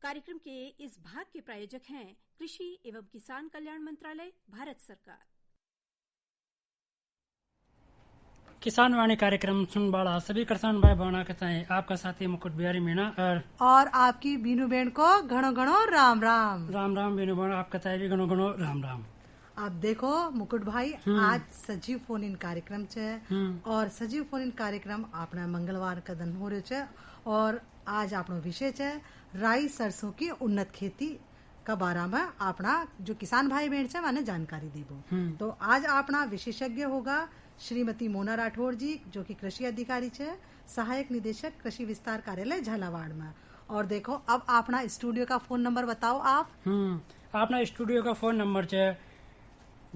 कार्यक्रम के इस भाग के प्रायोजक हैं कृषि एवं किसान कल्याण मंत्रालय, भारत सरकार। किसान वाणी कार्यक्रम सुन बाड़ा सभी किसान भाई बहना कहते हैं आपका साथी मुकुट बिहारी मीणा और आपकी बीनू बहन को घणो घणो राम राम। राम राम बीनू बहन, आप कहता है भी घणो घणो राम राम। आप देखो मुकुट भाई, आज सजीव फोन इन कार्यक्रम छे और सजीव फोन इन कार्यक्रम अपना मंगलवार का दिन हो रहे छे और आज अपनो विषय छे राई सरसों की उन्नत खेती का बारे में अपना जो किसान भाई बहन छे माने जानकारी देबो। तो आज अपना विशेषज्ञ होगा श्रीमती मोना राठौड़ जी, जो कि कृषि अधिकारी छे, सहायक निदेशक कृषि विस्तार कार्यालय झालावाड़ में। और देखो अब अपना स्टूडियो का फोन नंबर बताओ आप। अपना स्टूडियो का फोन नंबर छे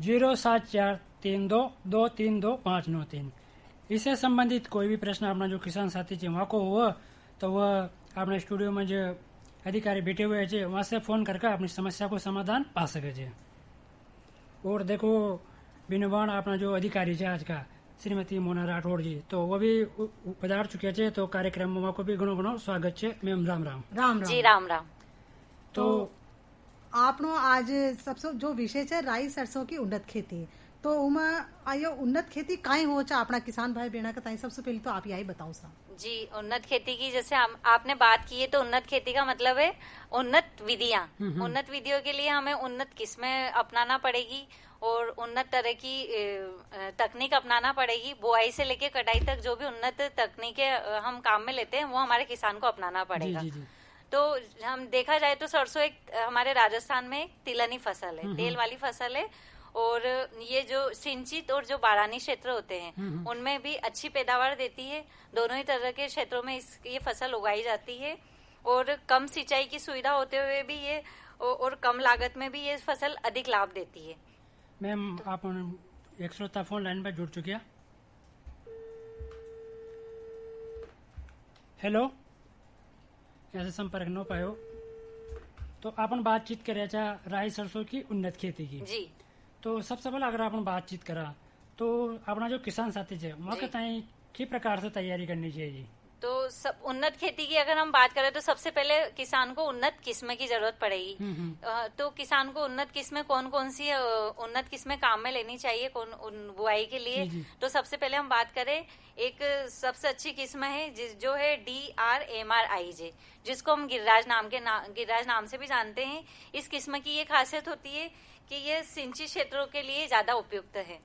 07432232593। इससे संबंधित कोई भी प्रश्न अपना जो किसान साथी छे वहाँ को हुआ तो वह अपने स्टूडियो में जो अधिकारी बैठे हुए हैं वहाँ से फोन करके अपनी समस्या को समाधान पा सके छे। और देखो बिनवान अपना जो अधिकारी है आज का श्रीमती मोना राठौड़ जी, तो वो भी पधार चुके थे, तो कार्यक्रम में को भी घणो घणो स्वागत है। मैम राम राम। राम जी राम राम। तो आपनो आज सबसे जो विषय है राई सरसों की उन्नत खेती, तो आयो उन्नत खेती काई हो चा अपना किसान भाई बहना का ताई सबसे पहले तो आप यही बताओ सा। जी, उन्नत खेती की जैसे आपने बात की है, तो उन्नत खेती का मतलब है उन्नत विधियां। उन्नत विधियों के लिए हमें उन्नत किस्में अपनाना पड़ेगी और उन्नत तरह की तकनीक अपनाना पड़ेगी। बुआई से लेके कटाई तक जो भी उन्नत तकनीकें हम काम में लेते हैं वो हमारे किसान को अपनाना पड़ेगा। जी, जी। तो हम देखा जाए तो सरसों एक हमारे राजस्थान में एक तिलनी फसल है, तेल वाली फसल है। और ये जो सिंचित और जो बारानी क्षेत्र होते हैं उनमें भी अच्छी पैदावार देती है। दोनों ही तरह के क्षेत्रों में ये फसल उगाई जाती है और कम सिंचाई की सुविधा होते हुए भी ये और कम लागत में भी ये फसल अधिक लाभ देती है। मैम आप एक श्रोता फोन लाइन पर जुड़ चुके हैं। हेलो, ऐसे संपर्क न पायो तो अपन बातचीत करे राई सरसों की उन्नत खेती की। जी, तो सबसे पहले अगर अपन बातचीत करा तो अपना जो किसान साथी है वहाँ के किस प्रकार से तैयारी करनी चाहिए। तो सब उन्नत खेती की अगर हम बात करें तो सबसे पहले किसान को उन्नत किस्में की जरूरत पड़ेगी। तो किसान को उन्नत किस्में कौन कौन सी उन्नत किस्में काम में लेनी चाहिए बुआई के लिए। तो सबसे पहले हम बात करें, एक सबसे अच्छी किस्म है जो है DRMRIJ, जिसको हम गिरिराज नाम से भी जानते हैं। इस किस्म की ये खासियत होती है कि ये सिंचित क्षेत्रों के लिए ज्यादा उपयुक्त है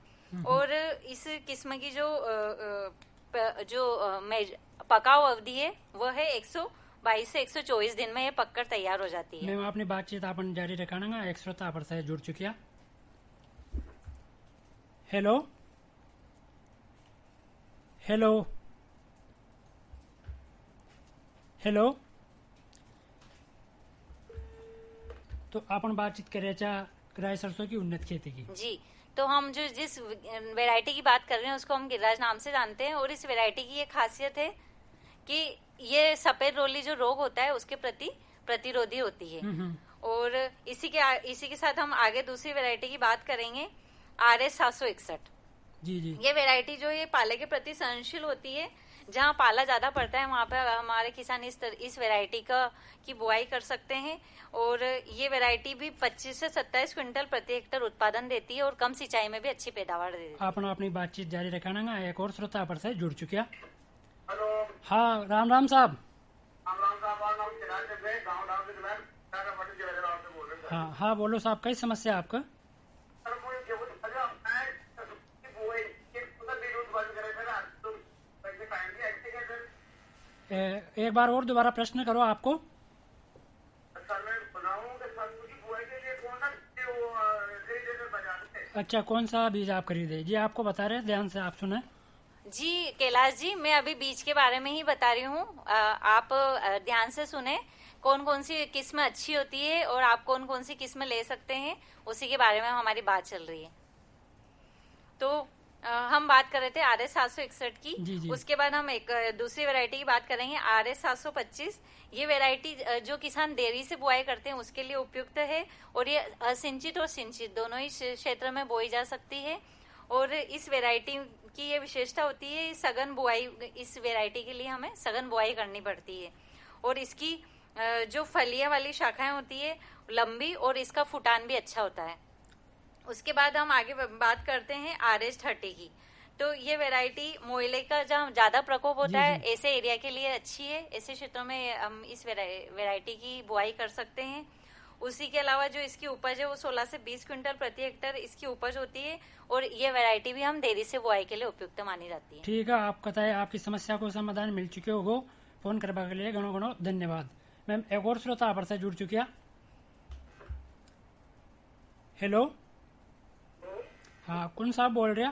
और इस किस्म की जो पकाव अवधि है वो है 122 से 124 दिन में ये पककर तैयार हो जाती है। मैं अपनी बातचीत अपन जारी रखाना। एक श्रोता पर से जुड़ चुकिया। हेलो हेलो हेलो, तो अपन बातचीत करे राई सरसों की उन्नत खेती की। जी, तो हम जो जिस वैरायटी की बात कर रहे हैं उसको हम गिरिराज नाम से जानते हैं और इस वैरायटी की ये खासियत है कि ये सफेद रोली जो रोग होता है उसके प्रति प्रतिरोधी होती है। और इसी के साथ हम आगे दूसरी वैरायटी की बात करेंगे, RS 761। जी जी, ये वैरायटी जो है पाले के प्रति सहनशील होती है। जहाँ पाला ज्यादा पड़ता है वहाँ पे हमारे किसान इस वैरायटी की बुआई कर सकते हैं और ये वैरायटी भी 25 से 27 क्विंटल प्रति हेक्टेयर उत्पादन देती है और कम सिंचाई में भी अच्छी पैदावार देती है। आप अपनी बातचीत जारी रखाना। एक और श्रोता पर से जुड़ चुके हैं। हेलो, हाँ राम राम साहब। हाँ बोलो साहब, कई समस्या है आपका। एक बार और दोबारा प्रश्न करो आपको। अच्छा, कौन सा बीज आप खरीदे? जी आपको बता रहे, ध्यान से आप सुने। जी कैलाश जी, मैं अभी बीज के बारे में ही बता रही हूँ, आप ध्यान से सुने। कौन कौन सी किस्म अच्छी होती है और आप कौन कौन सी किस्म ले सकते हैं, उसी के बारे में हमारी बात चल रही है। तो हम बात कर रहे थे RS 761 की। जी। उसके बाद हम एक दूसरी वैरायटी की बात करेंगे, RS 725। ये वैरायटी जो किसान देरी से बुआई करते हैं उसके लिए उपयुक्त है और ये असिंचित और सिंचित दोनों ही क्षेत्र में बोई जा सकती है। और इस वैरायटी की ये विशेषता होती है सघन बुआई, इस वैरायटी के लिए हमें सघन बुआई करनी पड़ती है और इसकी जो फलिया वाली शाखाएं होती है लंबी, और इसका फुटान भी अच्छा होता है। उसके बाद हम आगे बात करते हैं RH30 की। तो ये वैरायटी मोइले का जहाँ ज्यादा प्रकोप होता है, ऐसे एरिया के लिए अच्छी है। ऐसे क्षेत्रों में हम इस वैरायटी की बुआई कर सकते हैं। उसी के अलावा जो इसकी उपज है वो 16 से 20 क्विंटल प्रति हेक्टेयर इसकी उपज होती है, और ये वैरायटी भी हम देरी से बुआई के लिए उपयुक्त मानी जाती है। ठीक है, आप बताए आपकी समस्या को समाधान मिल चुके होगो। फोन करने के लिए घणो घणो धन्यवाद। मैम, एक और श्रोता आप से जुड़ चुकिया। हेलो, हाँ, कौन साहब बोल रहे?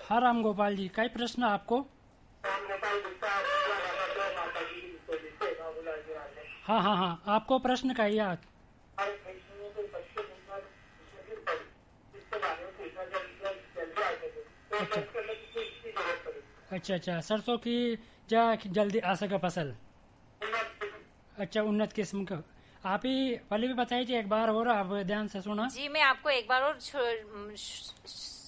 हाँ राम गोपाल जी, कई प्रश्न आपको? हाँ हाँ हाँ, आपको प्रश्न का याद? अच्छा अच्छा, सरसों की जा जल्दी आ सके फसल। अच्छा, उन्नत किस्म का आप ही पहले भी बताइए जी एक बार, और आप ध्यान से सुना। जी, मैं आपको एक बार और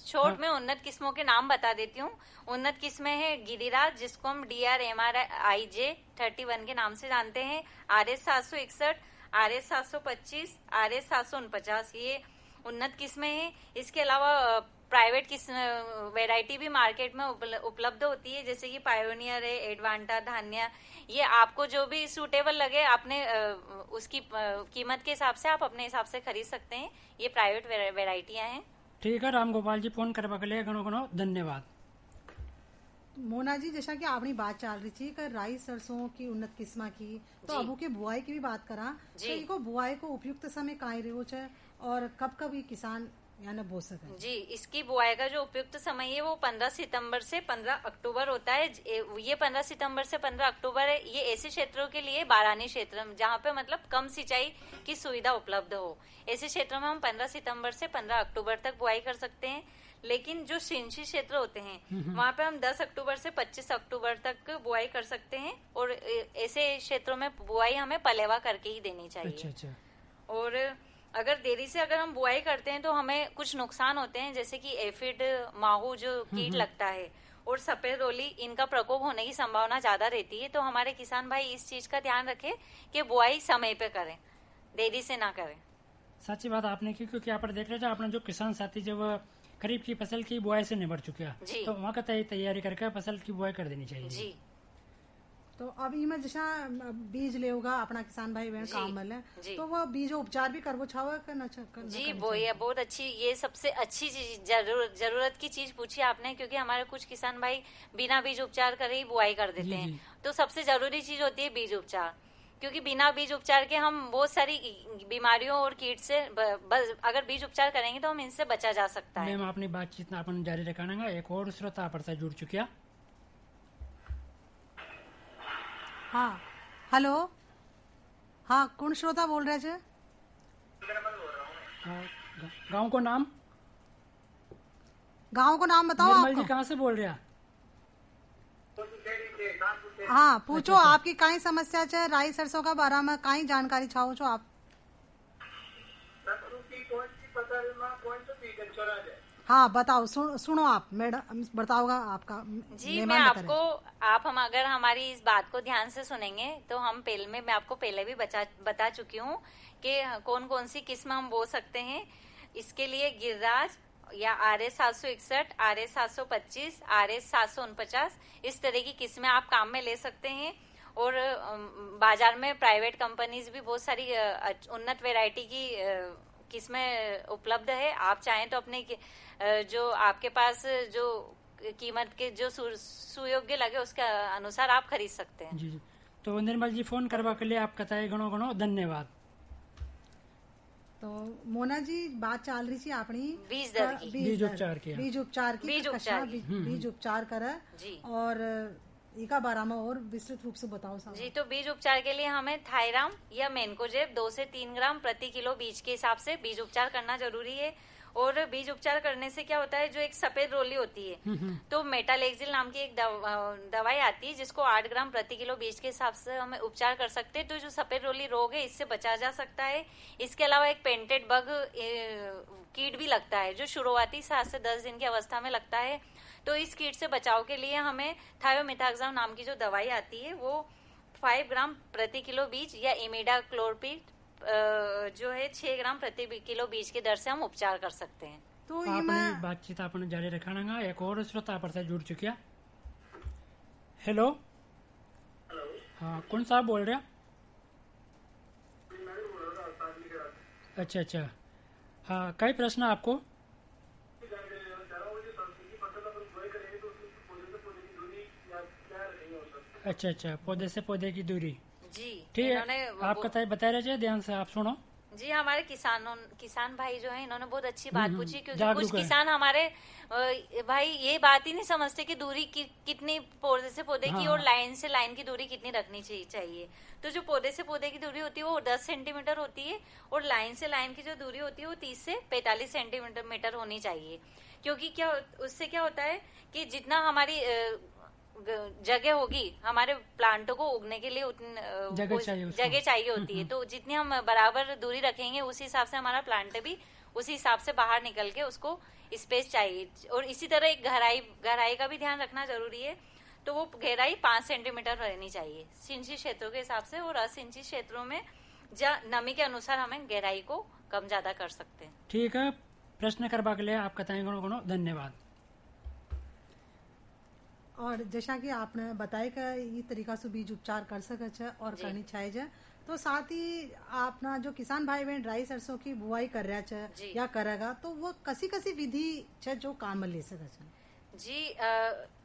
छोट में उन्नत किस्मों के नाम बता देती हूँ। उन्नत किस्में है गिरिराज, जिसको हम DRMRIJ 31 के नाम से जानते हैं, RH761, RH725, RH749, ये उन्नत किस्में हैं। इसके अलावा प्राइवेट वैरायटी भी मार्केट में उपलब्ध होती है, जैसे कि पायोनियर है, एडवांटा, धान्या। ये आपको जो भी सूटेबल लगे आपने उसकी कीमत के हिसाब से आप अपने हिसाब से खरीद सकते हैं। ये प्राइवेट वैरायटियां हैं। ठीक है, राम गोपाल जी, फोन करने के लिए घणो घणो धन्यवाद। मोना जी, जैसा कि आपने बात चल रही थी कि राई सरसों की उन्नत किस्म की, तो अब के बुआई की भी बात करा। तो इनको बुआई को उपयुक्त समय काहे रहो छे और कब कब ये किसान यानी बो सके? जी, इसकी बुआई का जो उपयुक्त समय है वो 15 सितंबर से 15 अक्टूबर होता है। ये 15 सितंबर से 15 अक्टूबर है। ये ऐसे क्षेत्रों के लिए बारानी क्षेत्र जहाँ पे मतलब कम सिंचाई की सुविधा उपलब्ध हो, ऐसे क्षेत्रों में हम 15 सितंबर से 15 अक्टूबर तक बुआई कर सकते हैं। लेकिन जो सिंची क्षेत्र होते हैं वहाँ पे हम 10 अक्टूबर से 25 अक्टूबर तक बुआई कर सकते हैं, और ऐसे क्षेत्रों में बुआई हमें पलेवा करके ही देनी चाहिए। अच्छा। और अगर देरी से हम बुआई करते हैं तो हमें कुछ नुकसान होते हैं, जैसे कि एफिड, माहू जो कीट लगता है, और सफेद रोली, इनका प्रकोप होने की संभावना ज्यादा रहती है। तो हमारे किसान भाई इस चीज का ध्यान रखें कि बुआई समय पे करें, देरी से ना करें। सच्ची बात आपने की, क्योंकि यहाँ पर देख रहे थे आपने जो किसान साथी जब खरीफ की फसल की बुआई से निपट चुका है, तो वहाँ का तैयारी करके फसल की बुआई कर देनी चाहिए। जी, तो अब इमे जैसा बीज ले होगा अपना किसान भाई बहन काम मिले, तो वो बीज उपचार भी करवो छावा करना जी, वो ये बहुत अच्छी, ये सबसे अच्छी जरूरत की चीज पूछी आपने, क्योंकि हमारे कुछ किसान भाई बिना बीज उपचार करे ही बुआई कर देते हैं। तो सबसे जरूरी चीज होती है बीज उपचार, क्योंकि बिना बीज उपचार के हम बहुत सारी बीमारियों और कीट से अगर बीज उपचार करेंगे तो हम इनसे बचा जा सकता है। मैम, अपनी बातचीत अपन जारी रखाना। एक और श्रोता पर से जुड़ चुकिया। हाँ, हेलो, हाँ, कौन श्रोता बोल रहे थे? गांव को नाम बताओ। निर्मल जी, कहाँ से बोल रहे हैं? हाँ, पूछो। अच्छा। आपकी काई समस्या है राई सरसों का बारे में काई जानकारी चाहो छो आप? हाँ, बताओ, सुनो आप मैडम, बताओगा आपका जी। मैं आपको हम अगर हमारी इस बात को ध्यान से सुनेंगे तो मैं आपको पहले भी बता चुकी हूँ कि कौन कौन सी किस्म हम बो सकते हैं। इसके लिए गिरिराज या RH761, RH725, RH749, इस तरह की किस्में आप काम में ले सकते हैं। और बाजार में प्राइवेट कंपनीज भी बहुत सारी उन्नत वैरायटी की किस्में उपलब्ध है। आप चाहें तो अपने जो आपके पास जो कीमत के जो सुयोग्य लगे उसके अनुसार आप खरीद सकते हैं। जी। तो निर्मल जी, फोन करवा के लिए आपका घणो घणो धन्यवाद। तो मोना जी, बात चल रही थी अपनी बीज उपचार की बीज उपचार करे जी, और इका बारे में और विस्तृत रूप से बताओ साहब। जी, तो बीज उपचार के लिए हमें थायराम या मेनकोजेब 2 से 3 ग्राम प्रति किलो बीज के हिसाब से बीज उपचार करना जरूरी है। और बीज उपचार करने से क्या होता है, जो एक सफेद रोली होती है, तो मेटालेक्सिल नाम की एक दवाई आती है जिसको 8 ग्राम प्रति किलो बीज के हिसाब से हम उपचार कर सकते हैं। तो जो सफेद रोली रोग है इससे बचा जा सकता है। इसके अलावा एक पेंटेड बग कीट भी लगता है जो शुरुआती 7 से 10 दिन की अवस्था में लगता है। तो इस कीट से बचाव के लिए हमें थायोमिथाक्साम नाम की जो दवाई आती है वो 5 ग्राम प्रति किलो बीज या इमिडाक्लोप्रिड जो है 6 ग्राम प्रति किलो बीज की दर से हम उपचार कर सकते हैं। तो आपने बातचीत आपने जारी रखना। एक और श्रोता पर से जुड़ चुके। हेलो, हाँ, कौन साहब बोल रहे हैं? अच्छा अच्छा, हाँ, कई प्रश्न आपको? अच्छा अच्छा, पौधे से पौधे की दूरी, जी ठीक है। आप बता रहे थे, ध्यान से आप सुनो। जी, हमारे किसान भाई जो है इन्होंने बहुत अच्छी बात पूछी, क्योंकि कुछ किसान हमारे भाई ये बात ही नहीं समझते कि दूरी कितनी पौधे से पौधे की और लाइन से लाइन की दूरी कितनी रखनी चाहिए। तो जो पौधे से पौधे की दूरी होती है वो 10 सेंटीमीटर होती है और लाइन से लाइन की जो दूरी होती है वो 30 से 45 सेंटीमीटर होनी चाहिए। क्योंकि उससे क्या होता है कि जितना हमारी जगह होगी हमारे प्लांटों को उगने के लिए उतनी जगह चाहिए होती है। तो जितनी हम बराबर दूरी रखेंगे उस हिसाब से हमारा प्लांट भी उसी हिसाब से बाहर निकल के उसको स्पेस चाहिए। और इसी तरह एक गहराई का भी ध्यान रखना जरूरी है। तो वो गहराई 5 सेंटीमीटर रहनी चाहिए सिंचित क्षेत्रों के हिसाब से, और असिंचित क्षेत्रों में नमी के अनुसार हमें गहराई को कम ज्यादा कर सकते हैं। ठीक है, प्रश्न करवा के लिए आपका धन्यवाद। और जैसा कि आपने बताया कि ये तरीका से बीज उपचार कर सके छे और करनी चाहिए। तो साथ ही अपना जो किसान भाई बहन ड्राई सरसों की बुआई कर रहा है या करेगा, तो वो कसी विधि छे जो काम में ले सके छे? जी,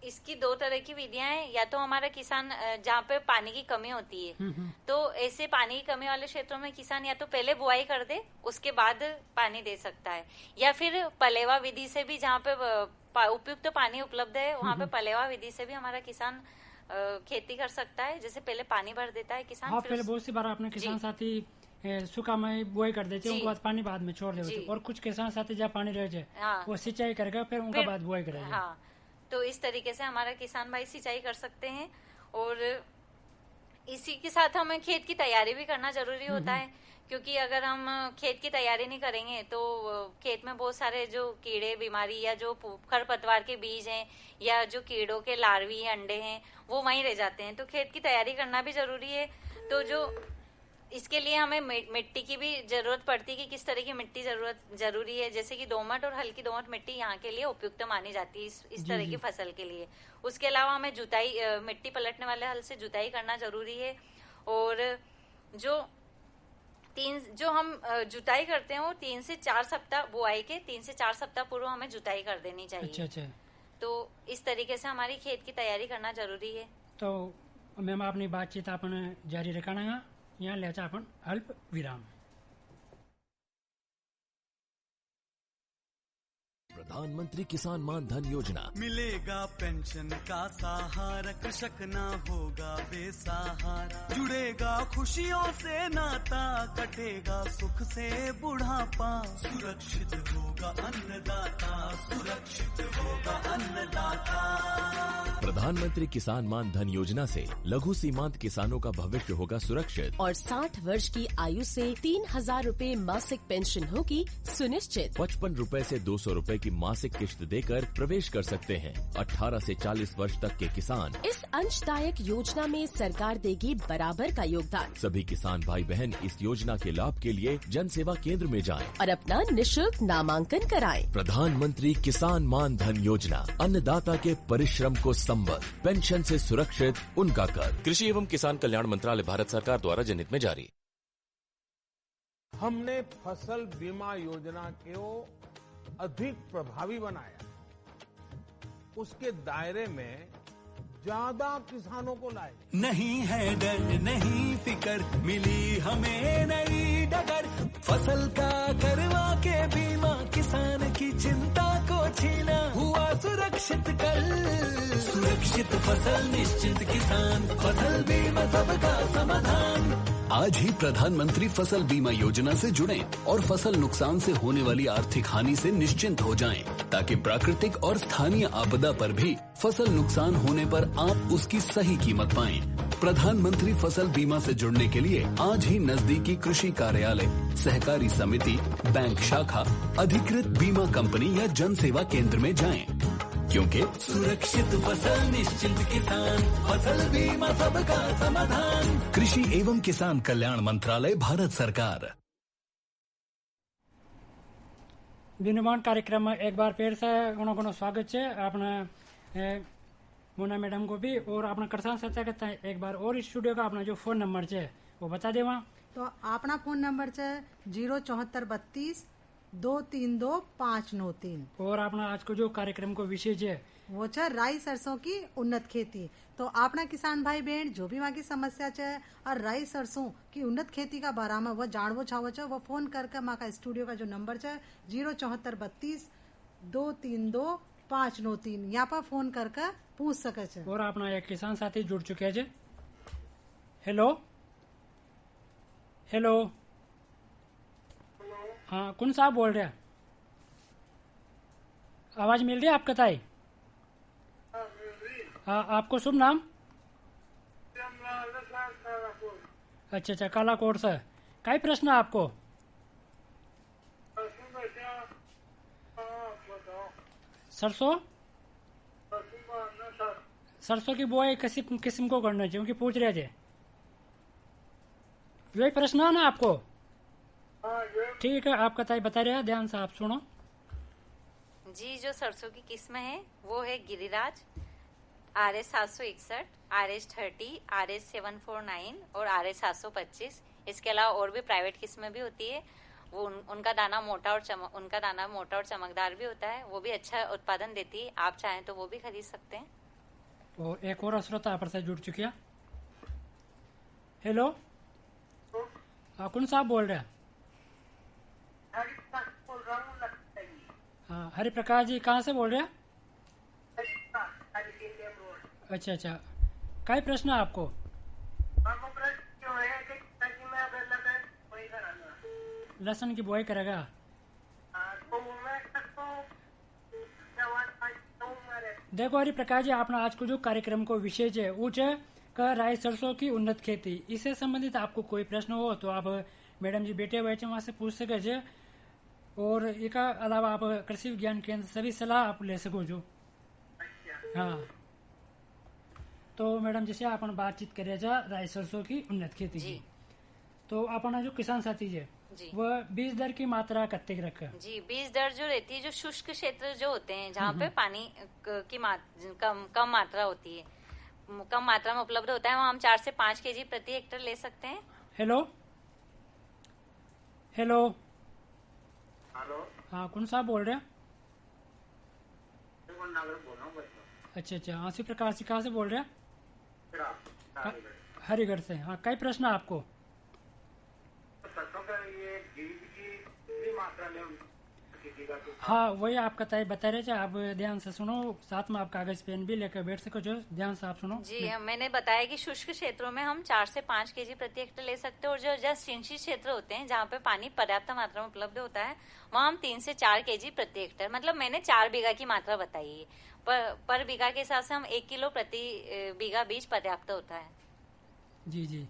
इसकी 2 तरह की विधियां हैं। या तो हमारा किसान जहाँ पे पानी की कमी होती है, तो ऐसे पानी की कमी वाले क्षेत्रों में किसान या तो पहले बुआई कर दे उसके बाद पानी दे सकता है, या फिर पलेवा विधि से भी जहाँ पे उपयुक्त पानी उपलब्ध है वहाँ पे पलेवा विधि से भी हमारा किसान खेती कर सकता है। जैसे पहले पानी भर देता है किसान। हाँ, पहले बहुत सी बार आपने किसान साथी सूखा में बुआई कर देते हैं, उनके बाद पानी बाद में छोड़ देते, और कुछ किसान साथी जहाँ पानी रह जाए वो सिंचाई करके फिर उनका बाद बुआई करेंगे। हाँ, तो इस तरीके से हमारा किसान भाई सिंचाई कर सकते हैं। और इसी के साथ हमें खेत की तैयारी भी करना जरूरी होता है, क्योंकि अगर हम खेत की तैयारी नहीं करेंगे तो खेत में बहुत सारे जो कीड़े बीमारी या जो खरपतवार के बीज हैं या जो कीड़ों के लार्वी अंडे हैं वो वहीं रह जाते हैं। तो खेत की तैयारी करना भी जरूरी है। तो जो इसके लिए हमें मिट्टी की भी जरूरत पड़ती है कि किस तरह की मिट्टी जरूरी है। जैसे कि दोमट और हल्की दोमट मिट्टी यहाँ के लिए उपयुक्त मानी जाती है इस तरह की फसल के लिए। उसके अलावा हमें जुताई, मिट्टी पलटने वाले हल से जुताई करना जरूरी है। और जो हम जुताई करते हैं वो 3 से 4 सप्ताह बुआई के 3 से 4 सप्ताह पूर्व हमें जुताई कर देनी चाहिए। अच्छा। तो इस तरीके से हमारी खेत की तैयारी करना जरूरी है। तो मैम अपनी बातचीत आपने जारी रखना। यहाँ लेचा अपन अल्प विराम। प्रधानमंत्री किसान मान धन योजना। मिलेगा पेंशन का सहारा, कृषक ना होगा बेसहारा। जुड़ेगा खुशियों से नाता, कटेगा सुख से बुढ़ापा। सुरक्षित होगा अन्नदाता, सुरक्षित होगा अन्नदाता। प्रधानमंत्री किसान मान धन योजना से लघु सीमांत किसानों का भविष्य होगा सुरक्षित। और 60 वर्ष की आयु से 3000 रूपए मासिक पेंशन होगी सुनिश्चित। 55 रूपए से 200 रूपए की मासिक किश्त देकर प्रवेश कर सकते हैं। 18 से 40 वर्ष तक के किसान इस अंशदायक योजना में सरकार देगी बराबर का योगदान। सभी किसान भाई बहन इस योजना के लाभ के लिए जन सेवा केंद्र में जाएं और अपना निःशुल्क नामांकन कराएं। प्रधानमंत्री किसान मान धन योजना, अन्नदाता के परिश्रम को संबद्ध, पेंशन से सुरक्षित उनका कर। कृषि एवं किसान कल्याण मंत्रालय, भारत सरकार द्वारा जनहित में जारी। हमने फसल बीमा योजना को अधिक प्रभावी बनाया, उसके दायरे में ज्यादा किसानों को लाए। नहीं है डर नहीं फिकर, मिली हमें नई डगर। फसल का करवा के बीमा, किसान की चिंता को छीना। हुआ सुरक्षित कल, सुरक्षित फसल निश्चित किसान, फसल बीमा सबका समाधान। आज ही प्रधानमंत्री फसल बीमा योजना से जुड़ें और फसल नुकसान से होने वाली आर्थिक हानि से निश्चिंत हो जाएं, ताकि प्राकृतिक और स्थानीय आपदा पर भी फसल नुकसान होने पर आप उसकी सही कीमत पाएं। प्रधानमंत्री फसल बीमा से जुड़ने के लिए आज ही नजदीकी कृषि कार्यालय, सहकारी समिति, बैंक शाखा, अधिकृत बीमा कंपनी या जन सेवा केंद्र में जाएं। क्योंकि सुरक्षित फसल निश्चिंत किसान, फसल बीमा सबका समाधान। कृषि एवं किसान कल्याण मंत्रालय, भारत सरकार। विनिर्माण कार्यक्रम में एक बार फिर से घणो घणो स्वागत है अपना मोना मैडम को भी, और अपना किसान सत्या करता है एक बार और स्टूडियो का अपना जो फोन नंबर है वो बता दे वहाँ। तो अपना फोन नंबर है 07432 232 593। और अपना आज को जो कार्यक्रम को विषय है वो है राई सरसों की उन्नत खेती। तो अपना किसान भाई बहन जो भी वहाँ की समस्या है और राई सरसों की उन्नत खेती का बारे में वो जानवो छावो है, वो फोन करके वहाँ का स्टूडियो का जो नंबर है 07432 232 593 यहाँ पर फोन करके पूछ सके छे। और अपना एक किसान साथी जुड़ चुके हैं। हेलो हेलो, हाँ कौन साहब बोल रहे हैं? आवाज मिल रही है आपका ताई? हाँ, आपको शुभ नाम? अच्छा अच्छा, कालाकोट से। क्या प्रश्न है आपको? सरसों सरसों की बुआई किसी किस्म को करना चाहिए क्योंकि पूछ रहे थे, यही प्रश्न है ना आपको? ठीक है, आपका ताई बता रहे हैं, ध्यान से आप सुनो। जी, जो सरसों की किस्म है वो है गिरिराज, RS 761, RS 30, RS 749 और RS 725। इसके अलावा और भी प्राइवेट किस्में भी होती है, वो उनका दाना मोटा और चमकदार भी होता है, वो भी अच्छा उत्पादन देती है। आप चाहें तो वो भी खरीद सकते हैं। और एक और श्रोता पर से जुड़ चुकी है। हेलो, कौन साहब बोल रहे हैं? हाँ, हरि प्रकाश जी, कहाँ से बोल रहे हैं? अच्छा अच्छा, क्या प्रश्न है आपको? लहसुन की बुआई करेगा? देखो हरि प्रकाश जी, आपने आज को जो कार्यक्रम को विषय है वो है राई सरसों की उन्नत खेती। इससे संबंधित आपको कोई प्रश्न हो तो आप मैडम जी बैठे हुए वहाँ से पूछ सके छे, और एक अलावा आप कृषि विज्ञान केंद्र से भी सलाह आप ले सको जो। हाँ, तो मैडम जैसे अपन बातचीत करे राई सरसों की उन्नत खेती की, तो अपना जो किसान साथी है वह बीज दर की मात्रा कत्ते रखे? जी, बीज दर जो रहती है, जो शुष्क क्षेत्र जो होते हैं जहाँ पे पानी की कम मात्रा होती है, कम मात्रा में उपलब्ध होता है, वहाँ हम 4 से 5 केजी प्रति हेक्टेयर ले सकते हैं। हेलो हेलो, हेलो, हाँ कौन साहब बोल रहे हैं? अच्छा अच्छा, हाँ शिव प्रकाश जी, कहाँ से बोल रहे हैं? हरिगढ़ से। हाँ, क्या प्रश्न है आपको? हाँ, वही आपका ताई बता रहे थे, आप ध्यान से सुनो, साथ में आप कागज पेन भी लेकर बैठ सको जो, ध्यान से आप सुनो। जी, मैंने बताया कि शुष्क क्षेत्रों में हम 4 से 5 केजी प्रति हेक्टेयर ले सकते हैं, और जो सिंचित क्षेत्र होते हैं जहाँ पे पानी पर्याप्त मात्रा में उपलब्ध होता है वहाँ हम 3 से 4 केजी प्रति हेक्टेयर, मतलब मैंने 4 बीघा की मात्रा बताई है, पर बीघा के हिसाब से हम 1 किलो प्रति बीघा बीज पर्याप्त होता है। जी जी,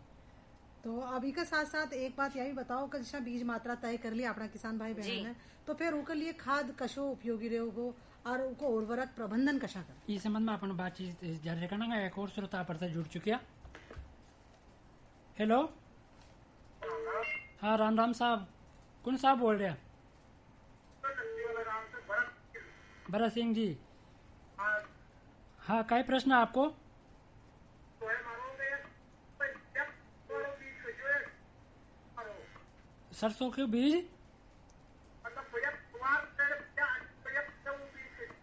तो अभी के साथ साथ एक बात यही बताओ कि जैसा बीज मात्रा तय कर ली अपना किसान भाई बहन ने, तो फिर उनके लिए खाद कशो उपयोगी रहेगो और उनको उर्वरक प्रबंधन कशा कर, इस संबंध में अपन बातचीत जारी रखना। एक और श्रोता पर से जुड़ चुके हैं। हेलो, हाँ राम राम साहब, कौन साहब बोल रहे हैं? भरत सिंह जी। हाँ, क्या प्रश्न है आपको? सरसों के बीज?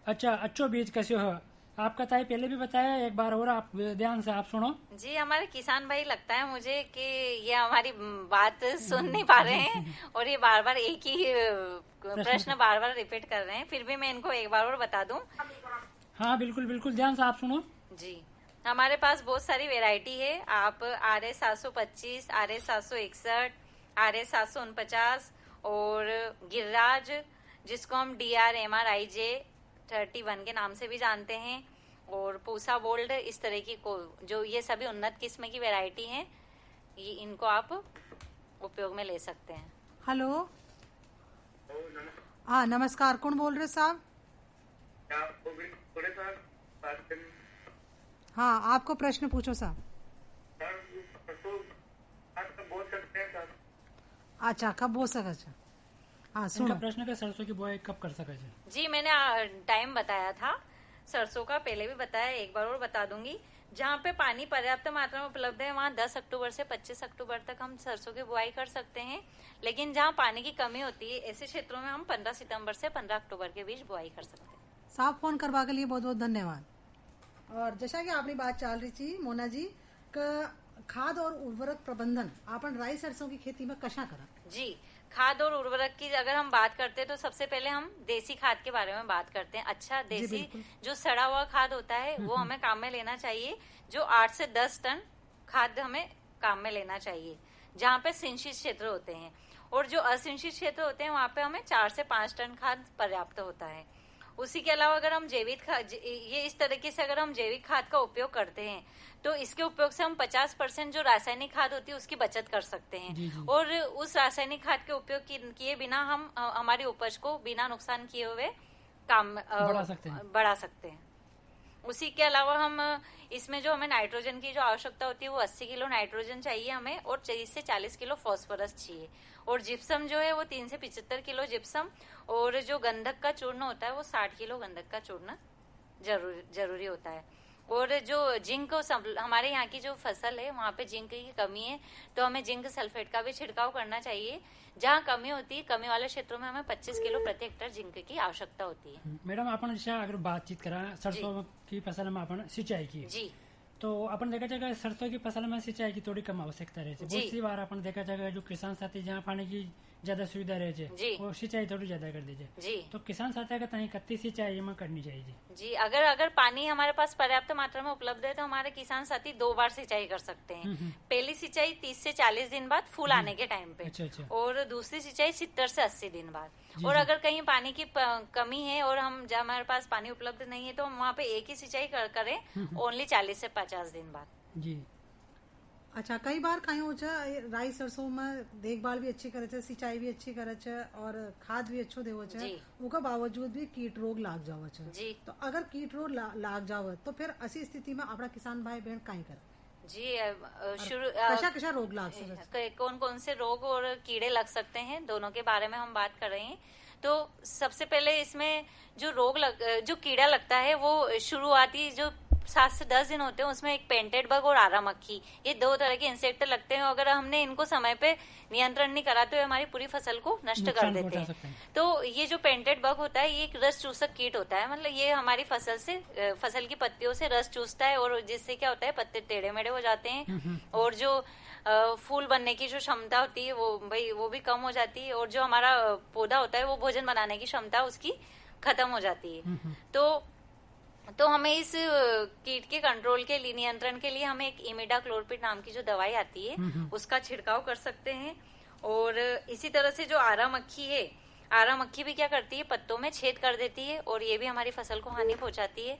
अच्छा, अच्छो बीज कैसे हो? आपका ताई पहले भी बताया, एक बार और आप ध्यान से आप सुनो। जी, हमारे किसान भाई लगता है मुझे कि ये हमारी बात सुन नहीं पा रहे हैं और ये बार बार एक ही प्रश्न बार बार रिपीट कर रहे हैं, फिर भी मैं इनको एक बार और बता दूं। हाँ बिल्कुल बिल्कुल, ध्यान से आप सुनो। जी, हमारे पास बहुत सारी वेराइटी है। आप RS 725, RS 761, RS 749 और गिरिराज, जिसको हम DRMRIJ 31 के नाम से भी जानते हैं, और पूसा बोल्ड, इस तरह की जो ये सभी उन्नत किस्म की वैरायटी हैं, ये इनको आप उपयोग में ले सकते हैं। हेलो, हाँ नमस्कार, कौन बोल रहे साहब? थोड़े सर बात करनी। हाँ, आपको प्रश्न पूछो साहब। सर तो आज तक बोल सकते हैं सर। अच्छा, कब बोल सके छे? हाँ, सुनो। प्रश्न के सरसों की बुआई कब कर सके छे? जी, मैंने टाइम बताया था सरसों का, पहले भी बताया, एक बार और बता दूंगी। जहाँ पे पानी पर्याप्त मात्रा में उपलब्ध है वहाँ 10 अक्टूबर से 25 अक्टूबर तक हम सरसों की बुआई कर सकते हैं। लेकिन जहाँ पानी की कमी होती है ऐसे क्षेत्रों में हम 15 सितंबर से 15 अक्टूबर के बीच बुआई कर सकते हैं। साहब, फोन करवा के लिए बहुत बहुत धन्यवाद। और जैसा कि आपने बात चल रही थी मोना जी, खाद और उर्वरक प्रबंधन अपन राई सरसों की खेती में कशा करा? जी, खाद और उर्वरक की अगर हम बात करते हैं तो सबसे पहले हम देसी खाद के बारे में बात करते हैं। अच्छा, देसी जो सड़ा हुआ खाद होता है वो हमें काम में लेना चाहिए। जो 8 से 10 टन खाद हमें काम में लेना चाहिए जहाँ पे सिंचित क्षेत्र होते हैं, और जो असिंचित क्षेत्र होते हैं वहाँ पे हमें 4 से 5 टन खाद पर्याप्त होता है। उसी के अलावा अगर हम जैविक खाद, ये इस तरीके से अगर हम जैविक खाद का उपयोग करते हैं तो इसके उपयोग से हम 50% जो रासायनिक खाद होती है उसकी बचत कर सकते हैं। और उस रासायनिक खाद के उपयोग किए बिना हम हमारी उपज को बिना नुकसान किए हुए काम बढ़ा सकते हैं। उसी के अलावा हम इसमें जो हमें नाइट्रोजन की जो आवश्यकता होती है वो 80 किलो नाइट्रोजन चाहिए हमें, और 30 से 40 किलो फास्फोरस चाहिए। और जिप्सम जो है वो 3 से 75 किलो जिप्सम, और जो गंधक का चूर्ण होता है वो 60 किलो गंधक का चूर्ण जरूरी होता है। और जो जिंक हमारे यहाँ की जो फसल है वहाँ पे जिंक की कमी है तो हमें जिंक सल्फेट का भी छिड़काव करना चाहिए। जहाँ कमी होती है, कमी वाले क्षेत्रों में हमें 25 किलो प्रति हेक्टेयर जिंक की आवश्यकता होती है। मैडम, अपन जैसे अगर बातचीत करा सरसों की फसल में अपन सिंचाई की जी, तो अपन देखा जाएगा सरसों की फसल में सिंचाई की थोड़ी कम आवश्यकता रहती है। बहुत सी बार अपन देखा जाएगा जो किसान साथी जहाँ पानी की ज्यादा सुविधा रहती है वो सिंचाई थोड़ी ज्यादा कर दीजिए जी। तो किसान साथी का कत्ती सिंचाई में करनी चाहिए जी। अगर पानी हमारे पास पर्याप्त मात्रा में उपलब्ध है तो हमारे किसान साथी 2 बार सिंचाई कर सकते हैं। पहली सिंचाई 30 से 40 दिन बाद फूल आने के टाइम पे। अच्छा। और दूसरी सिंचाई 70 से 80 दिन बाद। और अगर कहीं पानी की कमी है और हमारे पास पानी उपलब्ध नहीं है तो हम वहाँ पे एक ही सिंचाई करें ओनली 40 से 50 दिन बाद। जी। अच्छा, कई बार कहीं हो राई सरसों में देखभाल भी अच्छी करे, सिंचाई भी अच्छी करे और खाद भी अच्छो देवो उसका बावजूद भी कीट रोग लाग जावे जी। तो अगर कीट रोग लाग जावे तो फिर ऐसी स्थिति में अपना किसान भाई बहन कहीं करे? जी, कशा रोग लाग सकते, कौन कौन से रोग और कीड़े लग सकते हैं, दोनों के बारे में हम बात कर रहे हैं। तो सबसे पहले इसमें जो कीड़ा लगता है वो शुरुआती जो 7 से 10 दिन होते हैं उसमें एक पेंटेड बग और आरा मक्खी, ये 2 तरह के इंसेक्ट लगते हैं। अगर हमने इनको समय पे नियंत्रण नहीं करा तो हमारी पूरी फसल को नष्ट कर देते हैं। तो ये जो पेंटेड बग होता है ये एक रस चूसक कीट होता है, मतलब ये हमारी फसल की पत्तियों से रस चूसता है और जिससे क्या होता है पत्ते टेढ़े मेढ़े हो जाते हैं और जो फूल बनने की जो क्षमता होती है वो भी कम हो जाती है, और जो हमारा पौधा होता है वो भोजन बनाने की क्षमता उसकी खत्म हो जाती है। तो हमें इस कीट के कंट्रोल के लिए, नियंत्रण के लिए हमें एक इमिडाक्लोरपिड नाम की जो दवाई आती है उसका छिड़काव कर सकते हैं। और इसी तरह से जो आरा मक्खी है, आरा मक्खी भी क्या करती है, पत्तों में छेद कर देती है और ये भी हमारी फसल को हानि पहुंचाती है।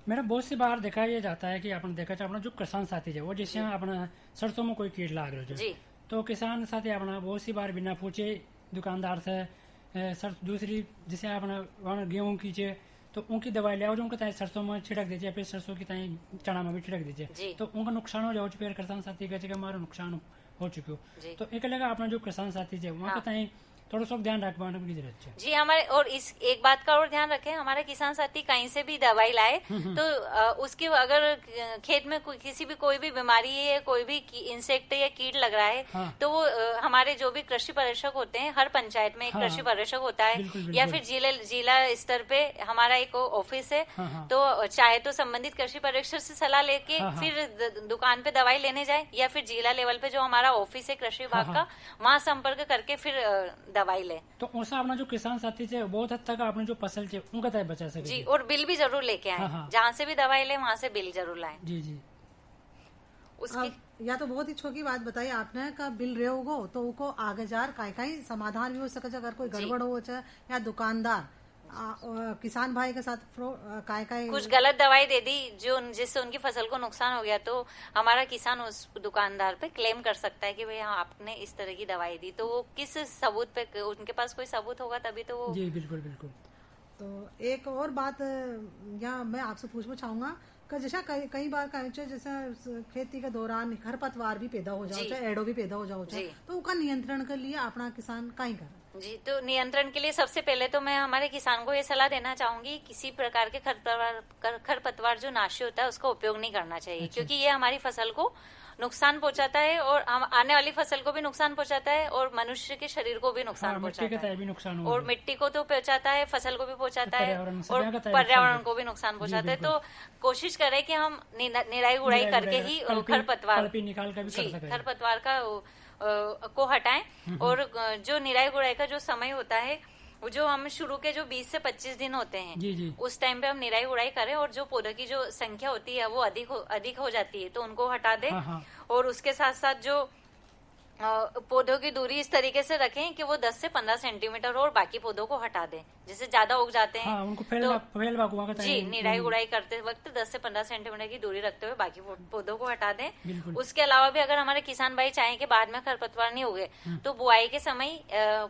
मैडम, बहुत सी बार देखा ये जाता है कि अपन देखा अपना जो किसान साथी है वो जैसे अपना सरसों में कोई कीट लाग रहा है तो किसान साथी अपना बहुत सी बार बिना पूछे दुकानदार से दूसरी जैसे अपना गेहूं की तो उनकी दवाई ले उनके ताई सरसों में छिड़क दीजिए, फिर सरसों की ताई चना में भी छिड़क दीजिए तो उनका नुकसान हो जाओ। फिर किसान साथी कहते हमारा नुकसान हो चुके हो तो एक लगा अपना जो किसान साथी है वहाँ का ताई थोड़ा सा ध्यान रखवाने की जरूरत है। जी, हमारे और इस एक बात का और ध्यान रखें, हमारे किसान साथी कहीं से भी दवाई लाए तो उसकी अगर खेत में कोई भी बीमारी है, कोई भी इंसेक्ट या कीट लग रहा है तो वो हमारे जो भी कृषि पर्यवेक्षक होते हैं, हर पंचायत में एक कृषि पर्यवेक्षक होता है या फिर जिला स्तर पे हमारा एक ऑफिस है तो चाहे तो संबंधित कृषि पर्यवेक्षक से सलाह लेके फिर दुकान पे दवाई लेने जाए या फिर जिला लेवल पे जो हमारा ऑफिस है कृषि विभाग का वहाँ संपर्क करके फिर दवाई ले। तो उससे अपना जो किसान साथी है बहुत हद तक आपने जो फसल है उनका तय बचा सके। जी, और बिल भी जरूर लेके आए, जहाँ से भी दवाई ले वहाँ से बिल जरूर लाए। जी। या तो बहुत ही छोटी बात बताई आपने का बिल रहे होगो तो उनको आगे जार कहीं समाधान भी हो सके अगर कोई गड़बड़ हो या दुकानदार किसान भाई के साथ कुछ गलत दवाई दे दी जिससे उनकी फसल को नुकसान हो गया तो हमारा किसान उस दुकानदार पे क्लेम कर सकता है कि भाई हाँ आपने इस तरह की दवाई दी, तो वो किस सबूत पे, उनके पास कोई सबूत होगा तभी तो वो। जी बिल्कुल। तो एक और बात यहाँ मैं आपसे पूछना चाहूंगा कि जैसा कई बार जैसे खेती के दौरान खरपतवार भी पैदा हो जाओ, एडो भी पैदा हो जाओ, तो उसका नियंत्रण के लिए अपना किसान का ही कर जी। तो नियंत्रण के लिए सबसे पहले तो मैं हमारे किसान को ये सलाह देना चाहूंगी, किसी प्रकार के खरपतवार जो नाशी होता है उसका उपयोग नहीं करना चाहिए, क्योंकि ये हमारी फसल को नुकसान पहुंचाता है और आने वाली फसल को भी नुकसान पहुंचाता है और मनुष्य के शरीर को भी नुकसान पहुंचाता है, और मिट्टी को तो पहुंचाता है, फसल को भी पहुंचाता है और पर्यावरण को भी नुकसान पहुंचाता है। तो कोशिश करें कि हम निराई गुड़ाई करके ही खरपतवार को हटाएं। और जो निराई गुड़ाई का जो समय होता है, जो हम शुरू के जो 20 से 25 दिन होते हैं, उस टाइम पे हम निराई गुड़ाई करें, और जो पौधों की जो संख्या होती है वो अधिक हो जाती है तो उनको हटा दें। और उसके साथ साथ जो पौधों की दूरी इस तरीके से रखें कि वो 10 से 15 सेंटीमीटर और बाकी पौधों को हटा दें। जैसे ज्यादा उग जाते हैं उनको जी निराई गुड़ाई करते वक्त 10 से 15 सेंटीमीटर की दूरी रखते हुए बाकी पौधों को हटा दें। उसके अलावा भी अगर हमारे किसान भाई चाहें कि बाद में खरपतवार नहीं उगे, तो बुआई के समय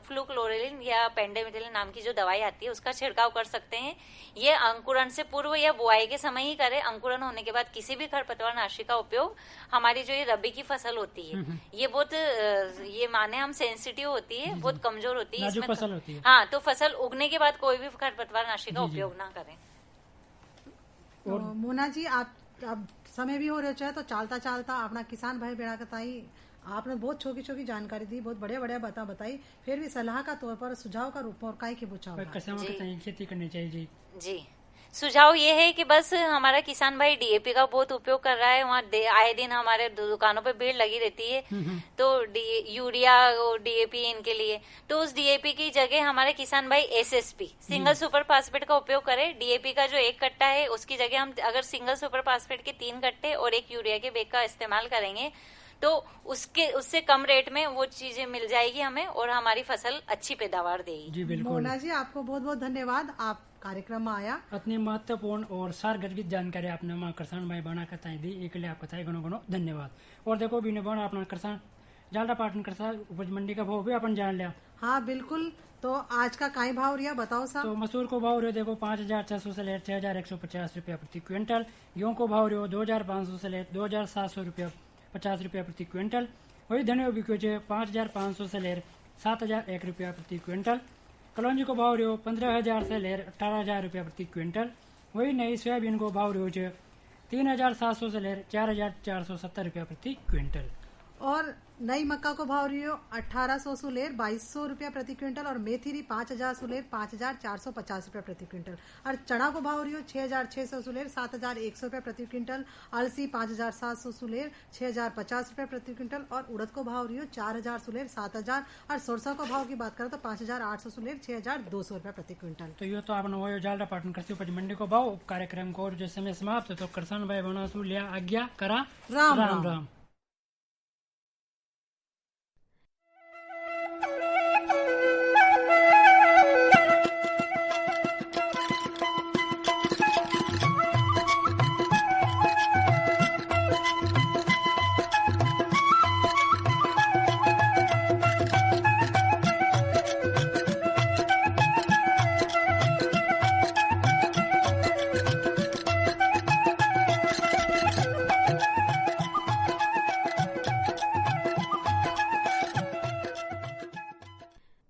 फ्लूक्लोरेलिन या पेंडेमिथिलिन नाम की जो दवाई आती है उसका छिड़काव कर सकते हैं। ये अंकुरण से पूर्व या बुआई के समय ही करें। अंकुरण होने के बाद किसी भी खरपतवार नाशी का उपयोग, हमारी जो ये रबी की फसल होती है ये बहुत ये माने हम सेंसिटिव होती है, बहुत कमजोर होती है, इसमें फसल होती है। हाँ, तो फसल उगने के बाद कोई भी खरपतवार नाशी का उपयोग ना करें। तो मोना जी, आप अब समय भी हो रहा है, तो चालता चालता अपना किसान भाई बेड़ा बताई, आपने बहुत छोटी छोटी जानकारी दी, बहुत बढ़िया बताई, फिर भी सलाह का तौर पर सुझाव का रूप में और काय के पूछा खेती करनी चाहिए जी। सुझाव ये है कि बस हमारा किसान भाई डीएपी का बहुत उपयोग कर रहा है, वहाँ आए दिन हमारे दुकानों पे भीड़ लगी रहती है, तो यूरिया और डीएपी इनके लिए, तो उस डीएपी की जगह हमारे किसान भाई एसएसपी सिंगल सुपर फास्फेट का उपयोग करें। डीएपी का जो 1 कट्टा है उसकी जगह हम अगर सिंगल सुपर फास्फेट के 3 कट्टे और 1 यूरिया के बैग का इस्तेमाल करेंगे तो उससे कम रेट में वो चीजें मिल जाएगी हमें और हमारी फसल अच्छी पैदावार देगी। मोना जी, आपको बहुत बहुत धन्यवाद, आप कार्यक्रम में आया। इतनी महत्वपूर्ण और सारगर्भित जानकारी आपने माँ किसान भाई बना कताई दी, एक लिए आपका घणो धन्यवाद। और देखो भी बना अपना किसान जालदा पाटन करसा उपज मंडी का भाव भी अपन जान लिया। हाँ बिल्कुल, तो आज का काई भाव रिया बताओ साहब। तो मसूर को भाव रहे देखो 5,600 से लेकर 6,150 रुपया प्रति क्विंटल। गेहूं को भाव रहे 2,500 से लेकर 2,700 रुपया 50 रुपया प्रति क्विंटल। वही धनिया बिक्यो है 5,500 से लेकर 7,001 रुपया प्रति क्विंटल। कलौंजी को भाव रहो 15,000 से लेकर 18,000 रुपया प्रति क्विंटल। वही नई सोयाबीन को भाव रहो 3,700 से लेकर 4,470 रुपया प्रति क्विंटल। और नई मक्का को भाव रही हो 1,800 से लेकर 2,200 रुपया प्रति क्विंटल और मेथी 5,000 से लेकर 5,450 रुपया प्रति क्विंटल। और चना को भाव रही हो 6,600 से लेकर 7,100 रुपया प्रति क्विंटल। अलसी 5,700 से लेकर 6,050 रुपया प्रति क्विंटल और उड़द को भाव रही हो 4,000 से लेकर 7,000। और सरसों को भाव की बात करें तो 5,800 से लेकर 6,200 रुपया प्रति क्विंटल। तो ये तो आपने वो जालदा पाटन कृषि उपज मंडी को भाव कार्यक्रम को और जो समय समाप्त तो किसान भाई बनासू लिया आज्ञा करा। राम राम, राम।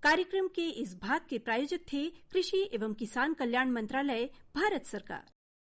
कार्यक्रम के इस भाग के प्रायोजक थे कृषि एवं किसान कल्याण मंत्रालय, भारत सरकार।